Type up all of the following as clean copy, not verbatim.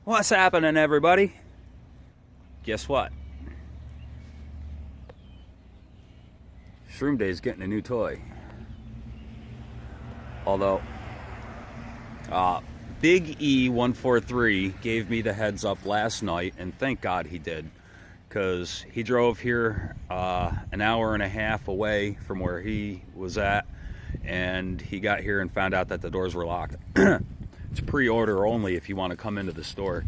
What's happening, everybody? Guess what? Shroom Day's getting a new toy. Although, Big E143 gave me the heads up last night, and thank God he did, because he drove here an hour and a half away from where he was at, and he got here and found out that the doors were locked. It's pre-order only if you want to come into the store.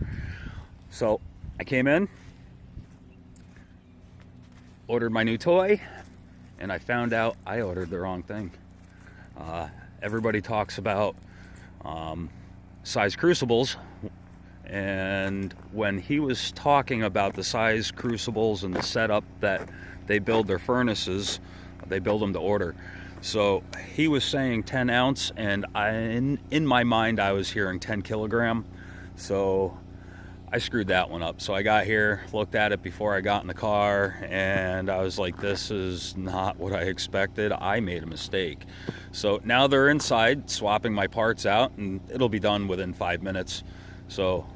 So I came in, ordered my new toy, and I found out I ordered the wrong thing. Everybody talks about size crucibles, and when he was talking about the size crucibles and the setup that they build their furnaces, they build them to order. So he was saying 10 ounce, and in my mind I was hearing 10 kilogram. So I screwed that one up. So I got here, looked at it before I got in the car, and I was like, this is not what I expected. I made a mistake. So now they're inside swapping my parts out, and it'll be done within 5 minutes. So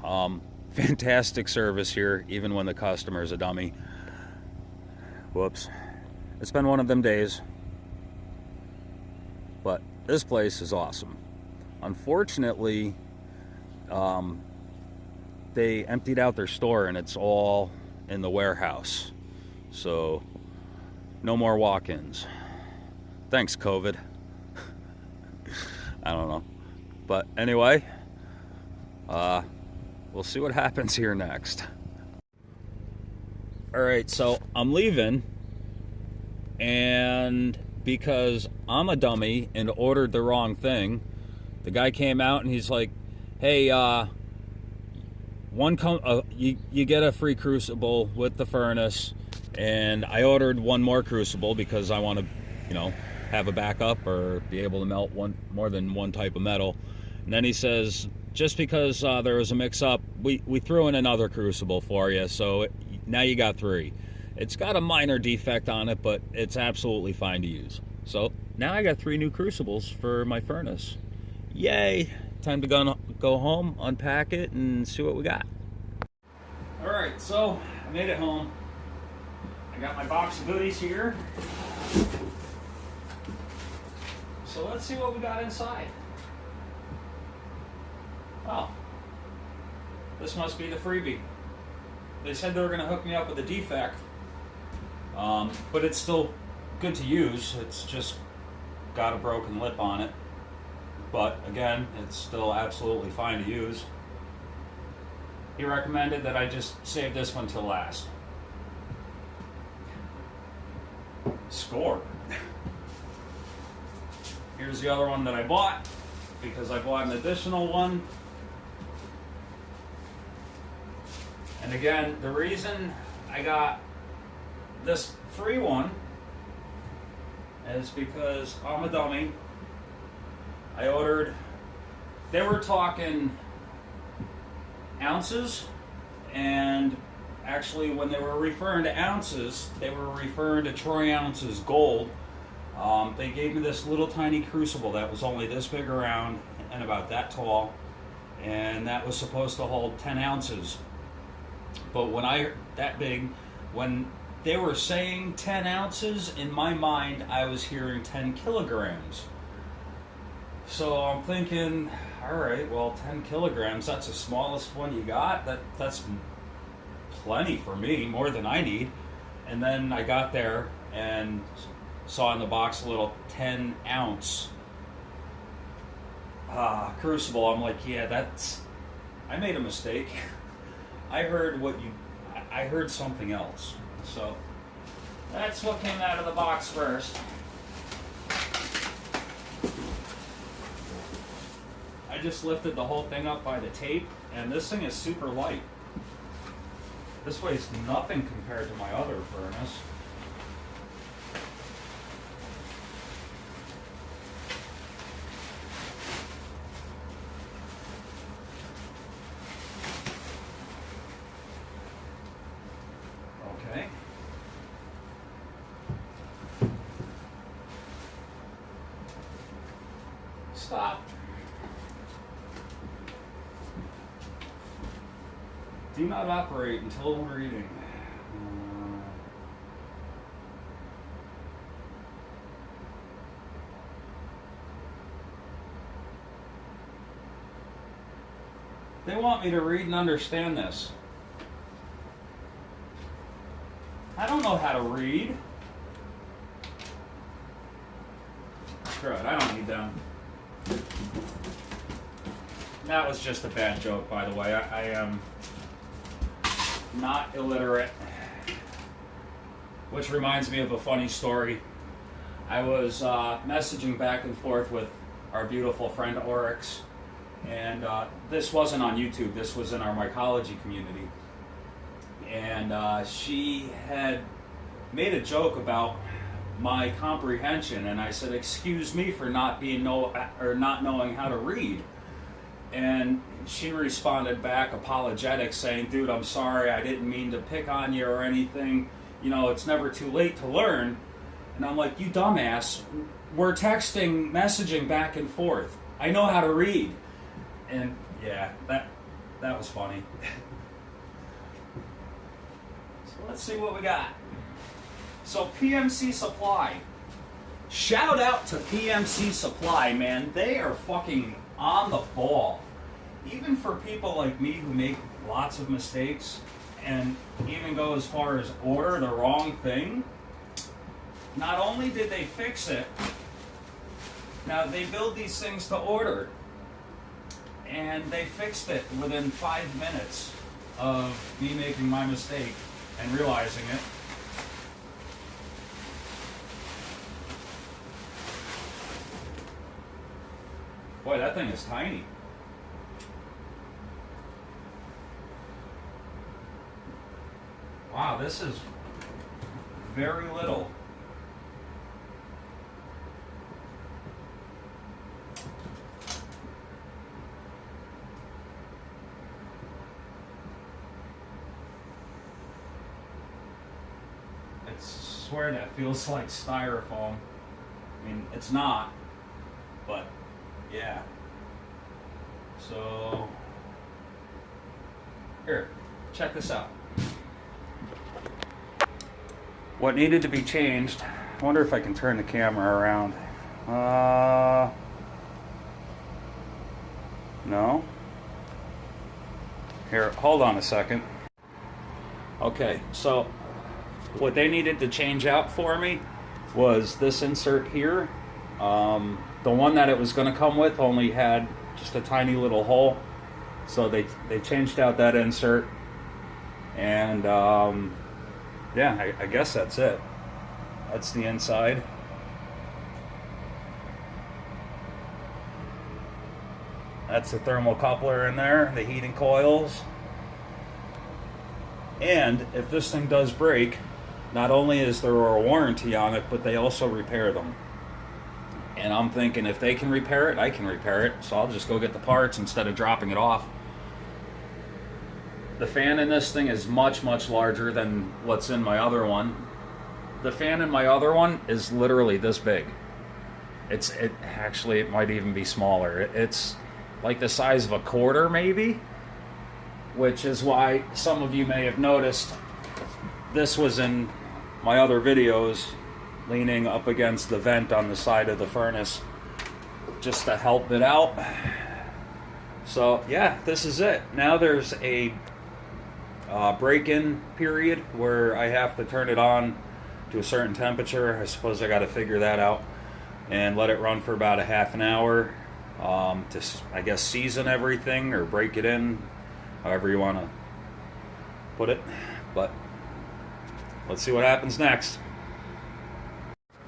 fantastic service here, even when the customer's a dummy. Whoops. It's been one of them days. But this place is awesome. Unfortunately, they emptied out their store and it's all in the warehouse. So no more walk-ins. Thanks, COVID. I don't know. But anyway, we'll see what happens here next. Alright, so I'm leaving, and because I'm a dummy and ordered the wrong thing, the guy came out and he's like, hey, you get a free crucible with the furnace. And I ordered one more crucible because I want to, have a backup or be able to melt more than one type of metal. And then he says, just because there was a mix-up, we threw in another crucible for you, so now you got 3. It's got a minor defect on it, but it's absolutely fine to use. So now I got 3 new crucibles for my furnace. Yay! Time to go home, unpack it, and see what we got. Alright, so I made it home. I got my box of goodies here. So let's see what we got inside. Oh, this must be the freebie. They said they were going to hook me up with a defect, but it's still good to use. It's just got a broken lip on it. But again, it's still absolutely fine to use. He recommended that I just save this one till last. Score. Here's the other one that I bought, because I bought an additional one. And again, the reason I got this free one is because I'm a dummy. I ordered, they were talking ounces, and actually when they were referring to ounces, they were referring to troy ounces gold. They gave me this little tiny crucible that was only this big around and about that tall, and that was supposed to hold 10 ounces. But when they were saying 10 ounces, in my mind I was hearing 10 kilograms. So I'm thinking, alright, well, 10 kilograms, that's the smallest one you got. That's plenty for me, more than I need. And then I got there and saw in the box a little 10 ounce crucible. I'm like, yeah, I made a mistake. I heard something else. So that's what came out of the box first. I just lifted the whole thing up by the tape, and this thing is super light. This weighs nothing compared to my other furnace. Okay. Stop. Do not operate until reading. They want me to read and understand this. I don't know how to read. Screw it, I don't need them. That was just a bad joke, by the way. I am not illiterate. Which reminds me of a funny story. I was messaging back and forth with our beautiful friend Oryx, and this wasn't on YouTube, this was in our mycology community. And she had made a joke about my comprehension, and I said, "Excuse me for not knowing how to read." And she responded back apologetic, saying, "Dude, I'm sorry, I didn't mean to pick on you or anything. You know, it's never too late to learn." And I'm like, "You dumbass, we're texting, messaging back and forth. I know how to read." And yeah, that was funny. So let's see what we got. So PMC Supply. Shout out to PMC Supply, man. They are fucking on the ball. Even for people like me who make lots of mistakes and even go as far as order the wrong thing, not only did they fix it, now they build these things to order, and they fixed it within 5 minutes of me making my mistake and realizing it. Boy, that thing is tiny. Wow, this is very little. I swear that feels like styrofoam. I mean, it's not, but yeah. So, here, check this out. What needed to be changed, I wonder if I can turn the camera around. No. Here, hold on a second. Okay, so what they needed to change out for me was this insert here. The one that it was going to come with only had just a tiny little hole, so they changed out that insert, and yeah, I guess that's it. That's the inside. That's the thermocoupler in there, the heating coils. And if this thing does break, not only is there a warranty on it, but they also repair them. And I'm thinking, if they can repair it, I can repair it. So I'll just go get the parts instead of dropping it off. The fan in this thing is much, much larger than what's in my other one. The fan in my other one is literally this big. It might even be smaller. It's like the size of a quarter, maybe. Which is why some of you may have noticed this was in my other videos, leaning up against the vent on the side of the furnace just to help it out. So yeah, this is it. Now there's a break-in period where I have to turn it on to a certain temperature. I suppose I got to figure that out and let it run for about a half an hour to, I guess, season everything or break it in, however you want to put it. But let's see what happens next.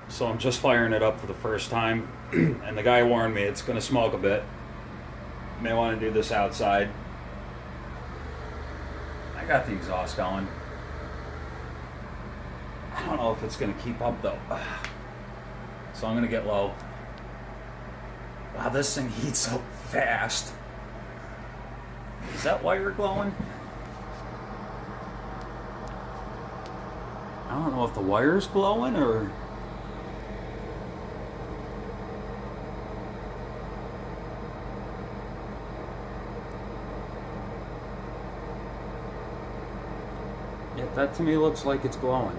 So I'm just firing it up for the first time, and the guy warned me it's going to smoke a bit. May want to do this outside. I got the exhaust going. I don't know if it's going to keep up though. So I'm going to get low. Wow, this thing heats up fast. Is that wire glowing? I don't know if the wire's glowing or... Yeah, that to me looks like it's glowing.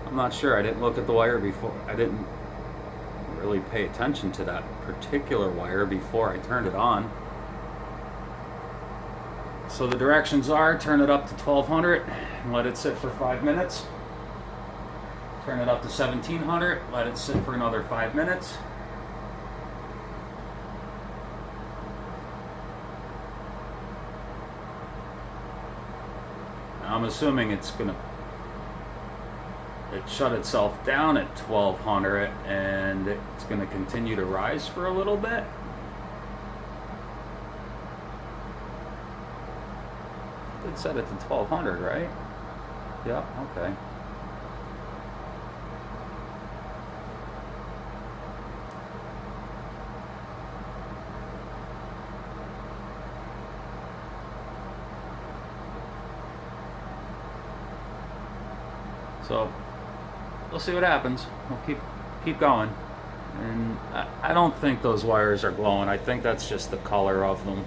I'm not sure. I didn't look at the wire before. I didn't really pay attention to that particular wire before I turned it on. So the directions are turn it up to 1200 and let it sit for 5 minutes. Turn it up to 1700, let it sit for another 5 minutes. Now I'm assuming it shut itself down at 1200 and it's going to continue to rise for a little bit. It set it to 1200, right? Yep, okay. So we'll see what happens. We'll keep going. And I don't think those wires are glowing. I think that's just the color of them.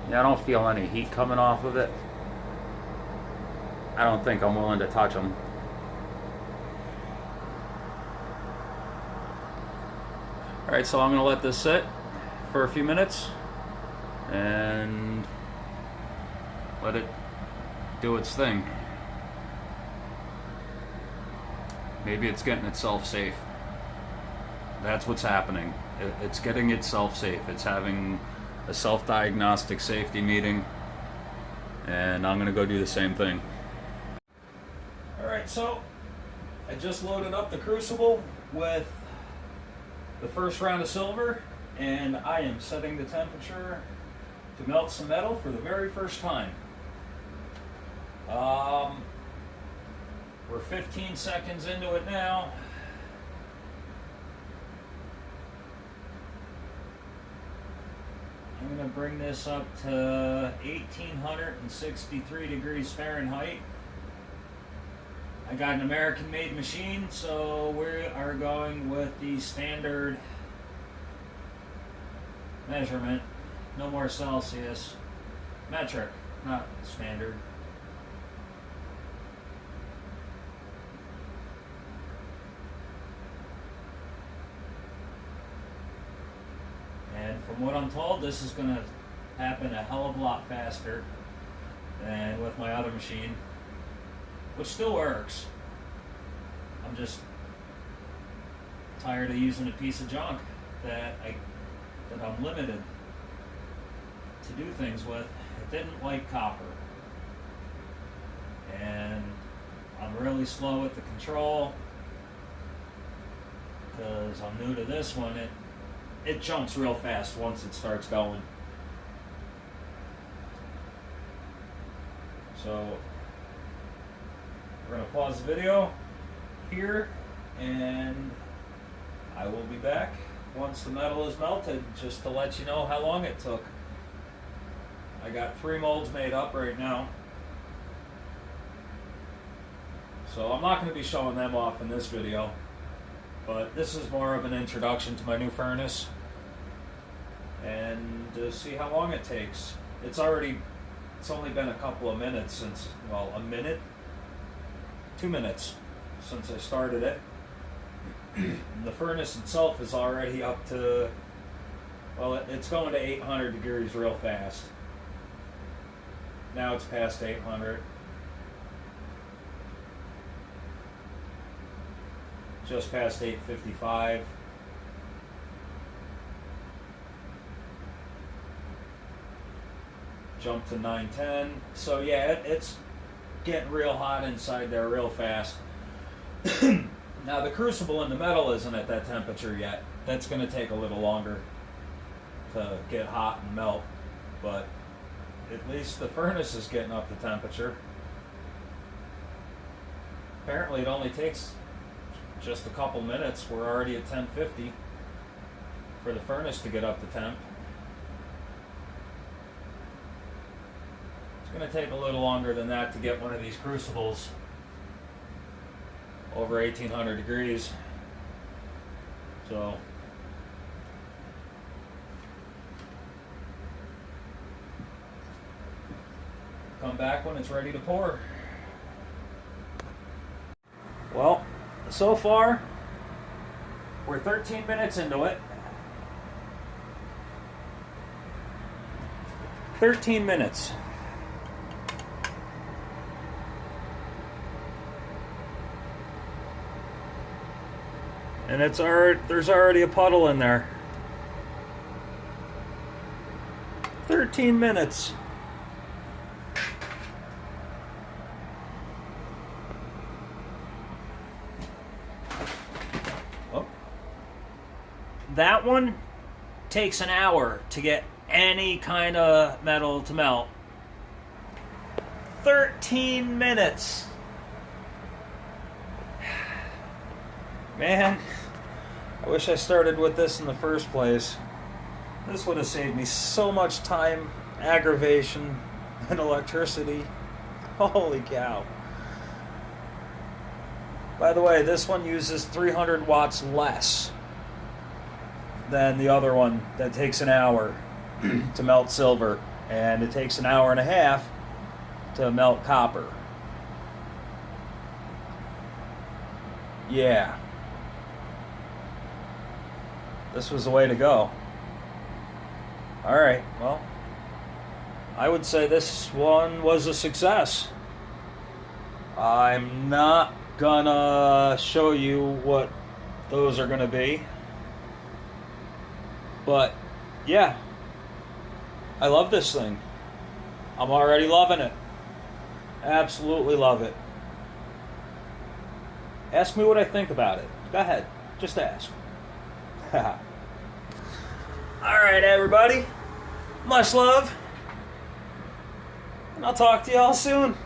Yeah, I don't feel any heat coming off of it. I don't think I'm willing to touch them. Alright, so I'm going to let this sit for a few minutes and let it do its thing. Maybe it's getting itself safe. That's what's happening. It's getting itself safe. It's having a self-diagnostic safety meeting, and I'm gonna go do the same thing. Alright, so I just loaded up the crucible with the first round of silver, and I am setting the temperature to melt some metal for the very first time. We're 15 seconds into it now. I'm going to bring this up to 1863 degrees Fahrenheit. I got an American-made machine, so we are going with the standard measurement. No more Celsius. Metric, not standard. And from what I'm told, this is going to happen a hell of a lot faster than with my other machine, which still works. I'm just tired of using a piece of junk that I'm limited to do things with. It didn't like copper, and I'm really slow at the control because I'm new to this one. It jumps real fast once it starts going. So we're going to pause the video here, and I will be back once the metal is melted, just to let you know how long it took. I got 3 molds made up right now, so I'm not going to be showing them off in this video, but this is more of an introduction to my new furnace, and to see how long it takes. It's only been a couple of minutes since, well, 2 minutes since I started it. The furnace itself is already up to, well, it's going to 800 degrees real fast. Now it's past 800. Just past 855. Jump to 910. So yeah, it's getting real hot inside there real fast. Now the crucible in the metal isn't at that temperature yet. That's going to take a little longer to get hot and melt, but at least the furnace is getting up to temperature. Apparently it only takes just a couple minutes. We're already at 1050 for the furnace to get up to temp. It's going to take a little longer than that to get one of these crucibles over 1800 degrees. So come back when it's ready to pour. Well, so far, we're 13 minutes into it. 13 minutes. And there's already a puddle in there. 13 minutes. Oh. That one takes an hour to get any kind of metal to melt. 13 minutes. Man, I wish I started with this in the first place. This would have saved me so much time, aggravation, and electricity. Holy cow. By the way, this one uses 300 watts less than the other one that takes an hour to melt silver, and it takes an hour and a half to melt copper. Yeah. This was the way to go. Alright, well, I would say this one was a success. I'm not gonna show you what those are gonna be. But, yeah. I love this thing. I'm already loving it. Absolutely love it. Ask me what I think about it. Go ahead. Just ask. Alright, everybody. Much love. And I'll talk to y'all soon.